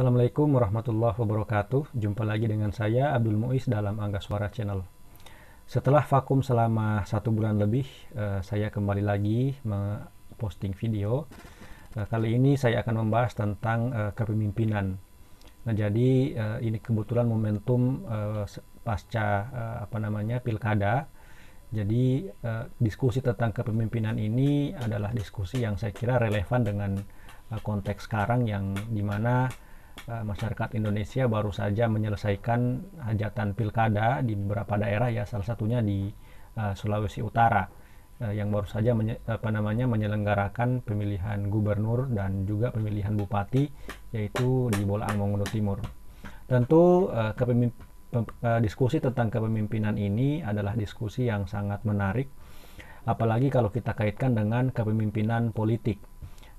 Assalamualaikum warahmatullahi wabarakatuh. Jumpa lagi dengan saya Abdul Muiz dalam Angga Suara Channel. Setelah vakum selama 1 bulan lebih, saya kembali lagi memposting video. Kali ini saya akan membahas tentang kepemimpinan. Nah, jadi ini kebetulan momentum pasca pilkada. Jadi diskusi tentang kepemimpinan ini adalah diskusi yang saya kira relevan dengan konteks sekarang yang dimana masyarakat Indonesia baru saja menyelesaikan hajatan pilkada di beberapa daerah, ya, salah satunya di Sulawesi Utara, yang baru saja menyelenggarakan pemilihan gubernur dan juga pemilihan bupati, yaitu di Bolaang Mongondo Timur. Tentu diskusi tentang kepemimpinan ini adalah diskusi yang sangat menarik, apalagi kalau kita kaitkan dengan kepemimpinan politik.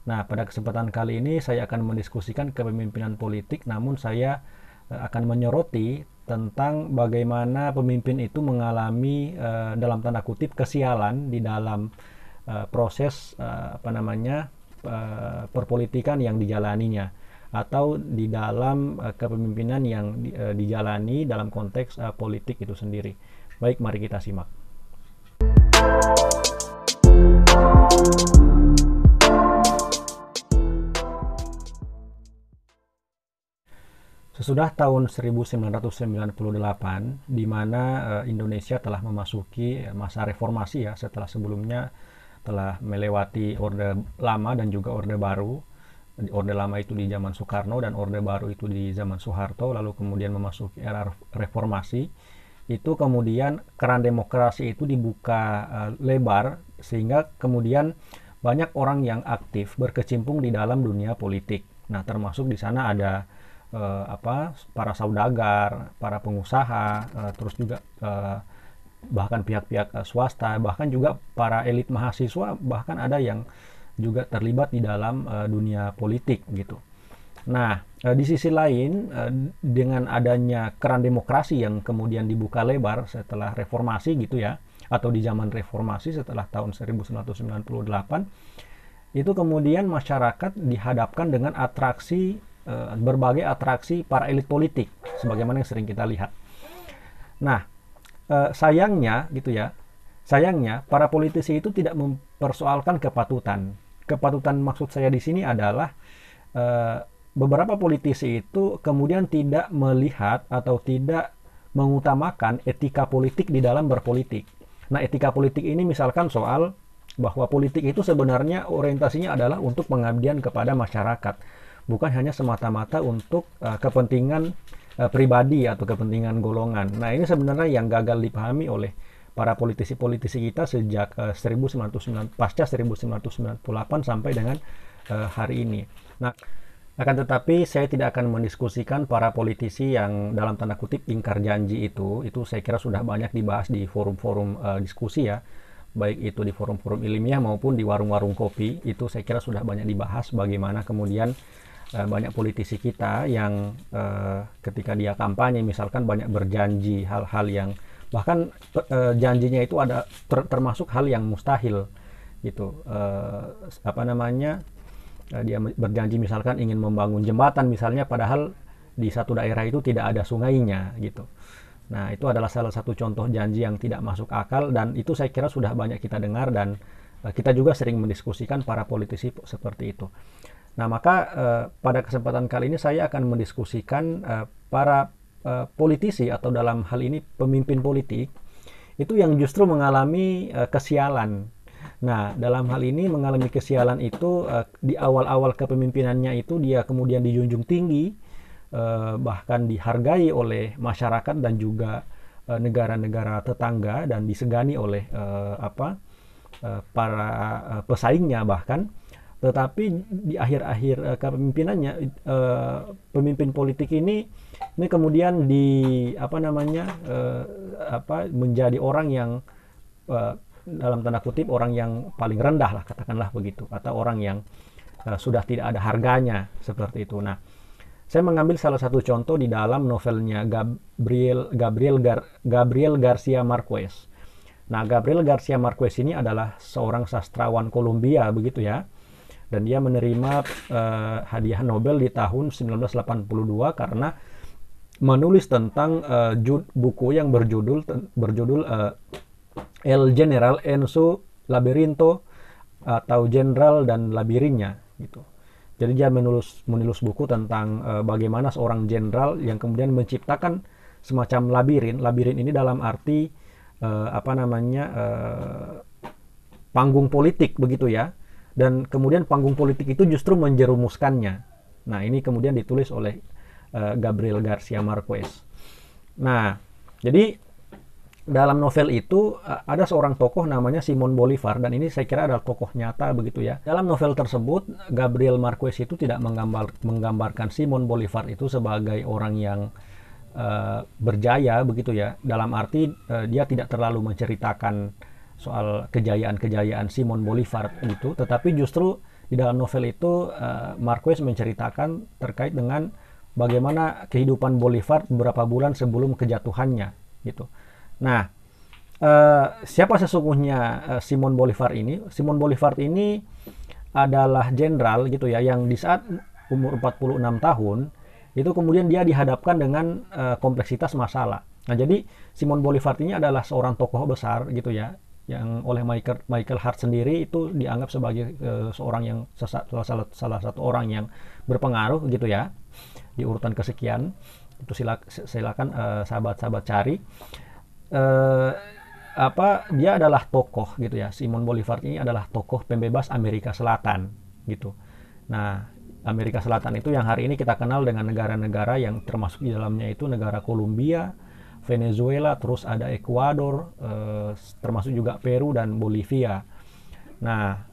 Nah, pada kesempatan kali ini saya akan mendiskusikan kepemimpinan politik, namun saya akan menyoroti tentang bagaimana pemimpin itu mengalami dalam tanda kutip kesialan di dalam proses perpolitikan yang dijalaninya, atau di dalam kepemimpinan yang dijalani dalam konteks politik itu sendiri. Baik, mari kita simak. Sesudah tahun 1998, di mana Indonesia telah memasuki masa reformasi, ya, setelah sebelumnya telah melewati Orde Lama dan juga Orde Baru. Orde Lama itu di zaman Soekarno dan Orde Baru itu di zaman Soeharto, lalu kemudian memasuki era reformasi. Itu kemudian keran demokrasi itu dibuka lebar, sehingga kemudian banyak orang yang aktif berkecimpung di dalam dunia politik. Nah, termasuk di sana ada para saudagar, para pengusaha, terus juga bahkan pihak-pihak swasta, bahkan juga para elit mahasiswa, bahkan ada yang juga terlibat di dalam dunia politik gitu. Nah, di sisi lain, dengan adanya keran demokrasi yang kemudian dibuka lebar setelah reformasi gitu, ya, atau di zaman reformasi setelah tahun 1998, itu kemudian masyarakat dihadapkan dengan berbagai atraksi para elit politik, sebagaimana yang sering kita lihat. Nah, sayangnya gitu, ya, sayangnya para politisi itu tidak mempersoalkan kepatutan. Kepatutan maksud saya di sini adalah beberapa politisi itu kemudian tidak melihat atau tidak mengutamakan etika politik di dalam berpolitik. Nah, etika politik ini misalkan soal bahwa politik itu sebenarnya orientasinya adalah untuk pengabdian kepada masyarakat, bukan hanya semata-mata untuk kepentingan pribadi atau kepentingan golongan. Nah, ini sebenarnya yang gagal dipahami oleh para politisi-politisi kita sejak pasca 1998 sampai dengan hari ini. Nah, akan tetapi saya tidak akan mendiskusikan para politisi yang dalam tanda kutip ingkar janji itu saya kira sudah banyak dibahas di forum-forum diskusi, ya, baik itu di forum-forum ilmiah maupun di warung-warung kopi. Itu saya kira sudah banyak dibahas bagaimana kemudian banyak politisi kita yang ketika dia kampanye misalkan banyak berjanji hal-hal yang bahkan janjinya itu ada termasuk hal yang mustahil gitu. Dia berjanji misalkan ingin membangun jembatan misalnya, padahal di satu daerah itu tidak ada sungainya gitu. Nah, itu adalah salah satu contoh janji yang tidak masuk akal, dan itu saya kira sudah banyak kita dengar, dan kita juga sering mendiskusikan para politisi seperti itu. Nah, maka pada kesempatan kali ini saya akan mendiskusikan para politisi, atau dalam hal ini pemimpin politik, itu yang justru mengalami kesialan. Nah, dalam hal ini mengalami kesialan itu di awal-awal kepemimpinannya itu dia kemudian dijunjung tinggi, bahkan dihargai oleh masyarakat dan juga negara-negara tetangga, dan disegani oleh para pesaingnya bahkan. Tetapi di akhir-akhir kepemimpinannya, pemimpin politik ini kemudian menjadi orang yang dalam tanda kutip orang yang paling rendah lah, katakanlah begitu, atau orang yang sudah tidak ada harganya seperti itu. Nah, saya mengambil salah satu contoh di dalam novelnya Gabriel Garcia Marquez. Nah, Gabriel Garcia Marquez ini adalah seorang sastrawan Kolombia begitu, ya. dan dia menerima hadiah Nobel di tahun 1982 karena menulis tentang buku yang berjudul El General Enzo Labirinto atau Jenderal dan Labirinnya gitu. Jadi dia menulis buku tentang bagaimana seorang jenderal yang kemudian menciptakan semacam labirin. Labirin ini dalam arti panggung politik begitu ya. Dan kemudian panggung politik itu justru menjerumuskannya. Nah, ini kemudian ditulis oleh Gabriel Garcia Marquez. Nah, jadi dalam novel itu ada seorang tokoh namanya Simon Bolivar, dan ini saya kira adalah tokoh nyata begitu ya. Dalam novel tersebut Gabriel Marquez itu tidak menggambarkan Simon Bolivar itu sebagai orang yang berjaya begitu ya. Dalam arti dia tidak terlalu menceritakan soal kejayaan-kejayaan Simon Bolivar itu, tetapi justru di dalam novel itu Marquez menceritakan terkait dengan bagaimana kehidupan Bolivar beberapa bulan sebelum kejatuhannya gitu. Nah, siapa sesungguhnya Simon Bolivar ini? Simon Bolivar ini adalah jenderal gitu ya, yang di saat umur 46 tahun itu kemudian dia dihadapkan dengan kompleksitas masalah. Nah, jadi Simon Bolivar ini adalah seorang tokoh besar gitu ya, yang oleh Michael Hart sendiri itu dianggap sebagai seorang yang salah satu orang yang berpengaruh gitu ya, di urutan kesekian. Itu silakan sahabat-sahabat cari. Dia adalah tokoh gitu ya. Simon Bolivar ini adalah tokoh pembebas Amerika Selatan gitu. Nah, Amerika Selatan itu yang hari ini kita kenal dengan negara-negara yang termasuk di dalamnya itu negara Kolombia, Venezuela, terus ada Ekuador, termasuk juga Peru dan Bolivia. Nah,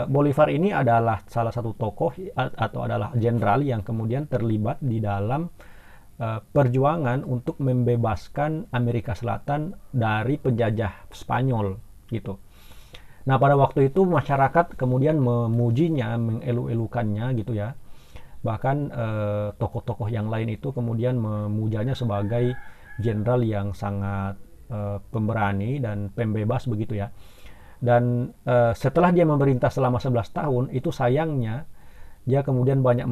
Bolivar ini adalah salah satu tokoh atau adalah jenderal yang kemudian terlibat di dalam perjuangan untuk membebaskan Amerika Selatan dari penjajah Spanyol gitu. Nah, pada waktu itu masyarakat kemudian memujinya, mengelu-elukannya gitu ya. Bahkan tokoh-tokoh yang lain itu kemudian memujanya sebagai jenderal yang sangat pemberani dan pembebas begitu ya. Dan setelah dia memerintah selama 11 tahun, itu sayangnya dia kemudian banyak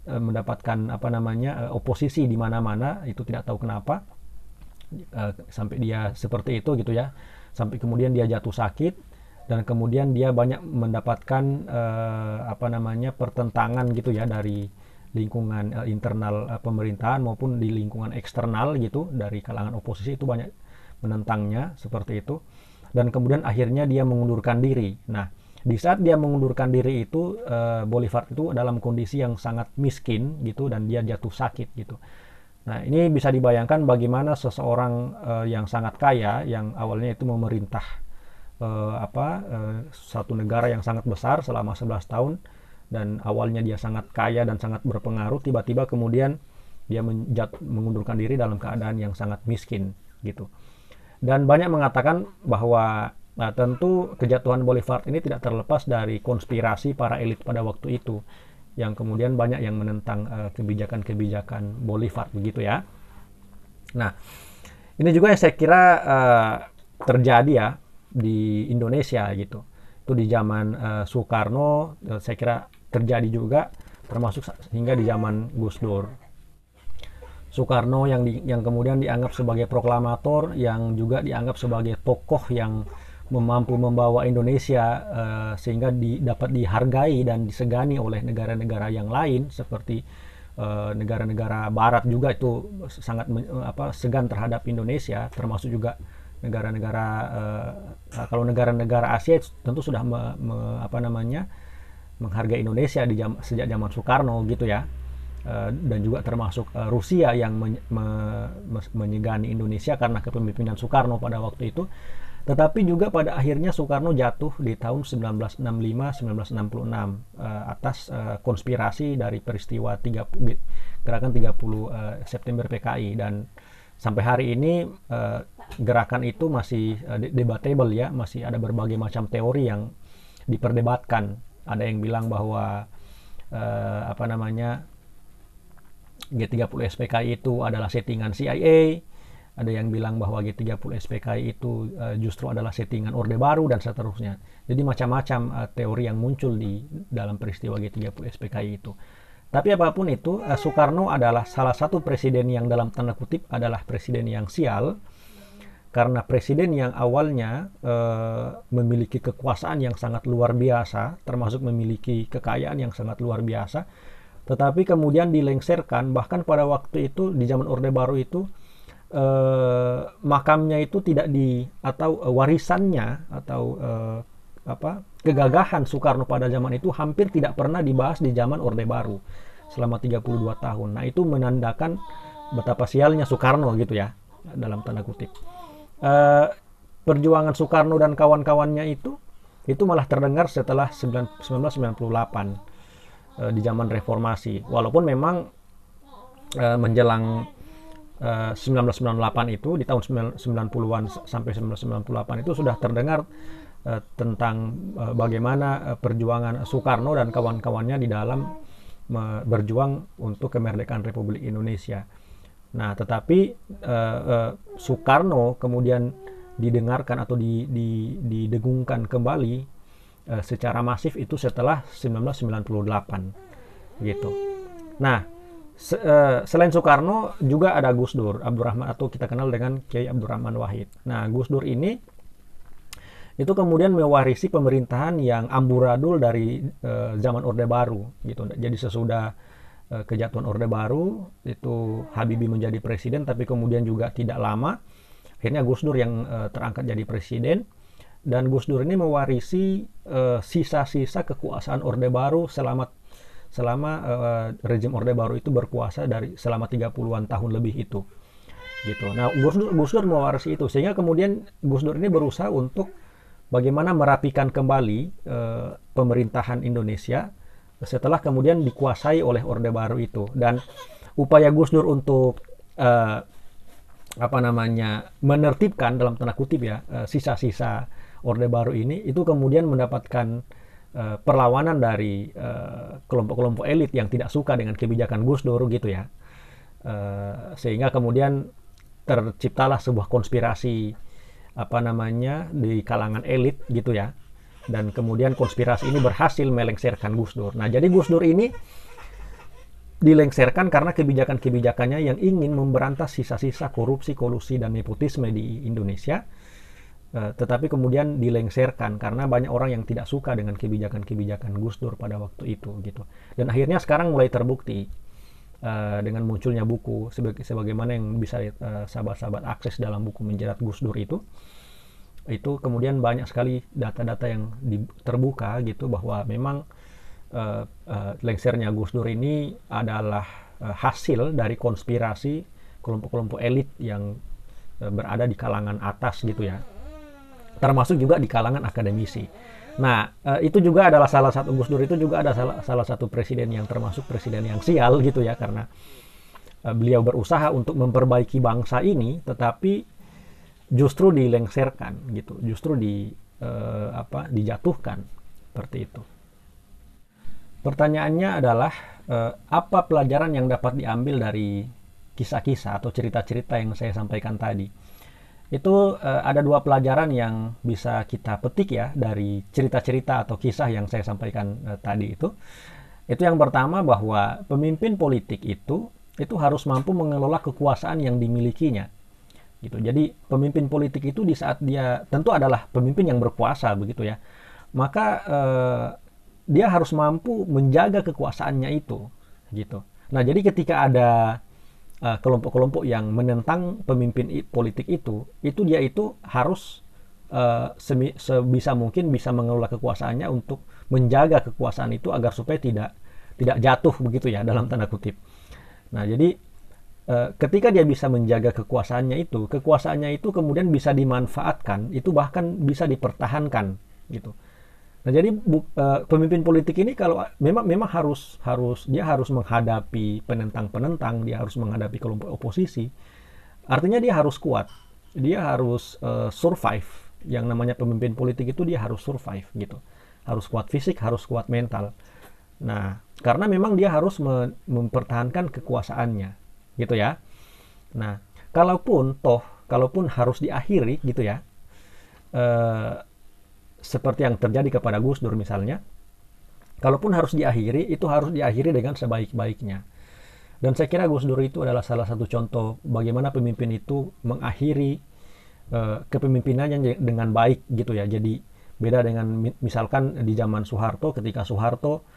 mendapatkan oposisi di mana-mana, itu tidak tahu kenapa sampai dia seperti itu gitu ya, sampai kemudian dia jatuh sakit, dan kemudian dia banyak mendapatkan pertentangan gitu ya dari lingkungan internal pemerintahan maupun di lingkungan eksternal gitu, dari kalangan oposisi itu banyak menentangnya seperti itu, dan kemudian akhirnya dia mengundurkan diri. Nah, di saat dia mengundurkan diri itu, Bolivar itu dalam kondisi yang sangat miskin gitu, dan dia jatuh sakit gitu. Nah, ini bisa dibayangkan bagaimana seseorang yang sangat kaya, yang awalnya itu memerintah satu negara yang sangat besar selama 11 tahun, dan awalnya dia sangat kaya dan sangat berpengaruh, tiba-tiba kemudian dia mengundurkan diri dalam keadaan yang sangat miskin gitu. Dan banyak mengatakan bahwa tentu kejatuhan Bolivar ini tidak terlepas dari konspirasi para elit pada waktu itu, yang kemudian banyak yang menentang kebijakan-kebijakan Bolivar begitu ya. Nah, ini juga yang saya kira terjadi ya di Indonesia gitu. Itu di zaman Soekarno, saya kira terjadi juga, termasuk hingga di zaman Gus Dur. Soekarno yang kemudian dianggap sebagai proklamator, yang juga dianggap sebagai tokoh yang mampu membawa Indonesia sehingga dapat dihargai dan disegani oleh negara-negara yang lain, seperti negara-negara Barat juga itu sangat segan terhadap Indonesia, termasuk juga negara-negara kalau negara-negara Asia tentu sudah menghargai Indonesia sejak zaman Soekarno gitu ya. Dan juga termasuk Rusia yang menyegani Indonesia karena kepemimpinan Soekarno pada waktu itu. Tetapi juga pada akhirnya Soekarno jatuh di tahun 1965-1966 atas konspirasi dari peristiwa gerakan 30 September PKI, dan sampai hari ini gerakan itu masih debatable ya, masih ada berbagai macam teori yang diperdebatkan. Ada yang bilang bahwa G30 SPKI itu adalah settingan CIA. ada yang bilang bahwa G30 SPKI itu justru adalah settingan Orde Baru dan seterusnya. Jadi macam-macam teori yang muncul di dalam peristiwa G30 SPKI itu. Tapi apapun itu, Soekarno adalah salah satu presiden yang dalam tanda kutip adalah presiden yang sial, karena presiden yang awalnya memiliki kekuasaan yang sangat luar biasa, termasuk memiliki kekayaan yang sangat luar biasa, tetapi kemudian dilengserkan, bahkan pada waktu itu di zaman Orde Baru itu makamnya itu tidak atau warisannya atau kegagahan Soekarno pada zaman itu hampir tidak pernah dibahas di zaman Orde Baru selama 32 tahun. Nah, itu menandakan betapa sialnya Soekarno gitu ya, dalam tanda kutip. Perjuangan Soekarno dan kawan-kawannya itu malah terdengar setelah 1998 di zaman reformasi. Walaupun memang menjelang 1998 itu, di tahun 90-an sampai 1998 itu sudah terdengar tentang bagaimana perjuangan Soekarno dan kawan-kawannya di dalam berjuang untuk kemerdekaan Republik Indonesia. Nah, tetapi Soekarno kemudian didengarkan atau didengungkan kembali secara masif itu setelah 1998 gitu. Nah, selain Soekarno juga ada Gus Dur Abdurrahman, atau kita kenal dengan Kiai Abdurrahman Wahid. Nah, Gus Dur ini itu kemudian mewarisi pemerintahan yang amburadul dari zaman Orde Baru gitu. Jadi sesudah kejatuhan Orde Baru itu Habibie menjadi presiden, tapi kemudian juga tidak lama akhirnya Gus Dur yang terangkat jadi presiden, dan Gus Dur ini mewarisi sisa-sisa kekuasaan Orde Baru selama rezim Orde Baru itu berkuasa dari selama 30-an tahun lebih itu gitu. Nah, Gus Dur mewarisi itu, sehingga kemudian Gus Dur ini berusaha untuk bagaimana merapikan kembali pemerintahan Indonesia setelah kemudian dikuasai oleh Orde Baru itu. Dan upaya Gus Dur untuk menertibkan dalam tanda kutip ya sisa-sisa Orde Baru ini, itu kemudian mendapatkan perlawanan dari kelompok-kelompok elit yang tidak suka dengan kebijakan Gus Dur gitu ya, sehingga kemudian terciptalah sebuah konspirasi di kalangan elit gitu ya. Dan kemudian konspirasi ini berhasil melengsarkan Gus Dur. Nah, jadi Gus Dur ini dilengsarkan karena kebijakan-kebijakannya yang ingin memberantas sisa-sisa korupsi, kolusi, dan nepotisme di Indonesia. Tetapi kemudian dilengsarkan karena banyak orang yang tidak suka dengan kebijakan-kebijakan Gus Dur pada waktu itu gitu. Dan akhirnya sekarang mulai terbukti dengan munculnya buku sebagaimana yang bisa sahabat-sahabat akses dalam buku Menjerat Gus Dur itu kemudian banyak sekali data-data yang terbuka gitu, bahwa memang lengsernya Gus Dur ini adalah hasil dari konspirasi kelompok-kelompok elit yang berada di kalangan atas gitu ya, termasuk juga di kalangan akademisi. Nah, itu juga adalah Gus Dur itu juga ada salah satu presiden yang termasuk presiden yang sial gitu ya, karena beliau berusaha untuk memperbaiki bangsa ini, tetapi justru dilengserkan gitu, justru dijatuhkan seperti itu. Pertanyaannya adalah apa pelajaran yang dapat diambil dari kisah-kisah atau cerita-cerita yang saya sampaikan tadi? Itu ada dua pelajaran yang bisa kita petik ya dari cerita-cerita atau kisah yang saya sampaikan tadi itu. Itu yang pertama, bahwa pemimpin politik itu harus mampu mengelola kekuasaan yang dimilikinya. Gitu. Jadi pemimpin politik itu di saat dia tentu adalah pemimpin yang berkuasa begitu ya, maka dia harus mampu menjaga kekuasaannya itu gitu. Nah, jadi ketika ada kelompok-kelompok yang menentang pemimpin politik itu dia harus sebisa mungkin bisa mengelola kekuasaannya untuk menjaga kekuasaan itu agar supaya tidak jatuh begitu ya, dalam tanda kutip. Nah, jadi ketika dia bisa menjaga kekuasaannya itu kemudian bisa dimanfaatkan, itu bahkan bisa dipertahankan gitu. Nah, jadi pemimpin politik ini kalau memang harus menghadapi penentang, dia harus menghadapi kelompok oposisi. Artinya dia harus kuat, dia harus survive. Yang namanya pemimpin politik itu dia harus survive gitu, harus kuat fisik, harus kuat mental. Nah, karena memang dia harus mempertahankan kekuasaannya gitu ya. Nah, kalaupun harus diakhiri gitu ya, eh, seperti yang terjadi kepada Gus Dur misalnya, kalaupun harus diakhiri, itu harus diakhiri dengan sebaik-baiknya. Dan saya kira Gus Dur itu adalah salah satu contoh bagaimana pemimpin itu mengakhiri kepemimpinannya dengan baik gitu ya. Jadi beda dengan misalkan di zaman Soeharto, ketika Soeharto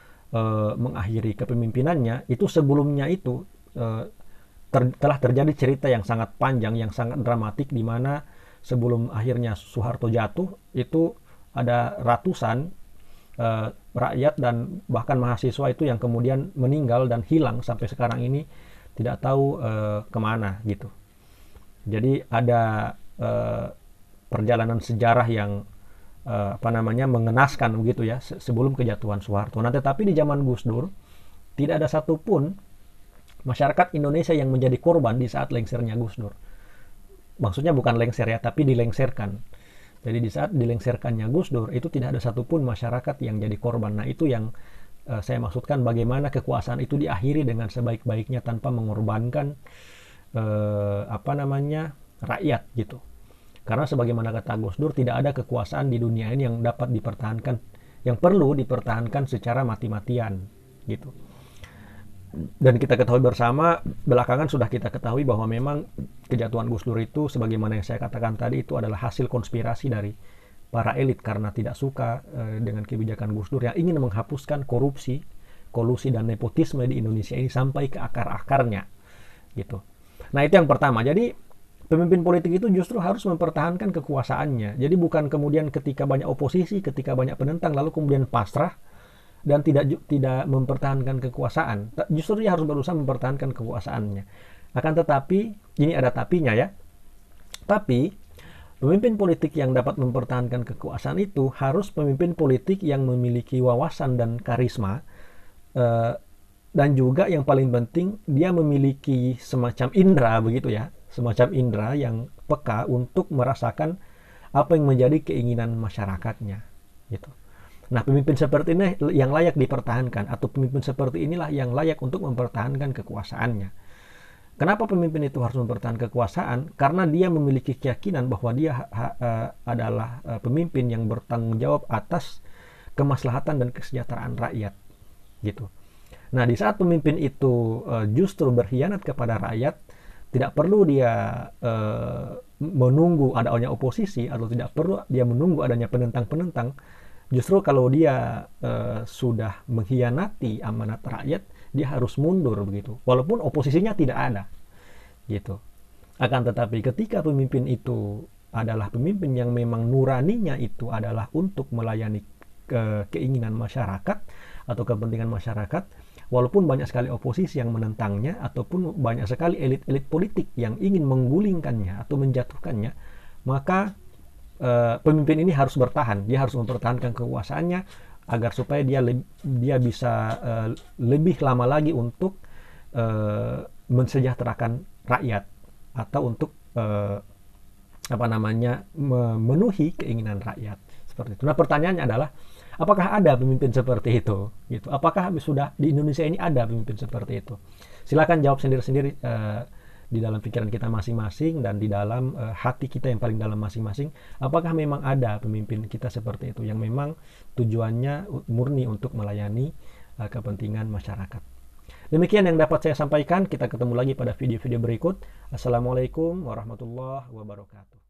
mengakhiri kepemimpinannya, itu sebelumnya itu telah terjadi cerita yang sangat panjang, yang sangat dramatik, di mana sebelum akhirnya Soeharto jatuh, itu ada ratusan rakyat dan bahkan mahasiswa itu yang kemudian meninggal dan hilang sampai sekarang ini tidak tahu kemana gitu. Jadi ada perjalanan sejarah yang mengenaskan begitu ya sebelum kejatuhan Soeharto. Nah, tetapi di zaman Gus Dur tidak ada satupun masyarakat Indonesia yang menjadi korban di saat lengsernya Gus Dur. Maksudnya bukan lengser ya, tapi dilengserkan. Jadi di saat dilengserkannya Gus Dur itu tidak ada satupun masyarakat yang jadi korban. Nah, itu yang saya maksudkan, bagaimana kekuasaan itu diakhiri dengan sebaik-baiknya tanpa mengorbankan rakyat gitu. Karena sebagaimana kata Gus Dur, tidak ada kekuasaan di dunia ini yang dapat dipertahankan, yang perlu dipertahankan secara mati-matian gitu. Dan kita ketahui bersama, belakangan sudah kita ketahui bahwa memang kejatuhan Gus Dur itu, sebagaimana yang saya katakan tadi, itu adalah hasil konspirasi dari para elit karena tidak suka dengan kebijakan Gus Dur yang ingin menghapuskan korupsi, kolusi, dan nepotisme di Indonesia ini sampai ke akar-akarnya gitu. Nah, itu yang pertama. Jadi pemimpin politik itu justru harus mempertahankan kekuasaannya. Jadi bukan kemudian ketika banyak oposisi, ketika banyak penentang, lalu kemudian pasrah dan tidak mempertahankan kekuasaan. Justru dia harus berusaha mempertahankan kekuasaannya. Akan tetapi, ini ada tapinya ya. Tapi, pemimpin politik yang dapat mempertahankan kekuasaan itu harus pemimpin politik yang memiliki wawasan dan karisma, dan juga yang paling penting, dia memiliki semacam indera begitu ya. Semacam indera yang peka untuk merasakan apa yang menjadi keinginan masyarakatnya gitu. Nah, pemimpin seperti ini yang layak dipertahankan, atau pemimpin seperti inilah yang layak untuk mempertahankan kekuasaannya. Kenapa pemimpin itu harus mempertahankan kekuasaan? Karena dia memiliki keyakinan bahwa dia adalah pemimpin yang bertanggung jawab atas kemaslahatan dan kesejahteraan rakyat gitu. Nah, di saat pemimpin itu justru berkhianat kepada rakyat, tidak perlu dia menunggu adanya oposisi, atau tidak perlu dia menunggu adanya penentang-penentang. Justru kalau dia sudah mengkhianati amanat rakyat, dia harus mundur begitu. Walaupun oposisinya tidak ada, gitu. Akan tetapi ketika pemimpin itu adalah pemimpin yang memang nuraninya itu adalah untuk melayani keinginan masyarakat atau kepentingan masyarakat, walaupun banyak sekali oposisi yang menentangnya, ataupun banyak sekali elit-elit politik yang ingin menggulingkannya atau menjatuhkannya, maka pemimpin ini harus bertahan. Dia harus mempertahankan kekuasaannya agar supaya dia bisa lebih lama lagi untuk mensejahterakan rakyat, atau untuk memenuhi keinginan rakyat seperti itu. Nah, pertanyaannya adalah, apakah ada pemimpin seperti itu gitu? Apakah sudah di Indonesia ini ada pemimpin seperti itu? Silakan jawab sendiri-sendiri di dalam pikiran kita masing-masing dan di dalam hati kita yang paling dalam masing-masing. Apakah memang ada pemimpin kita seperti itu yang memang tujuannya murni untuk melayani kepentingan masyarakat? Demikian yang dapat saya sampaikan. Kita ketemu lagi pada video-video berikut. Assalamualaikum warahmatullahi wabarakatuh.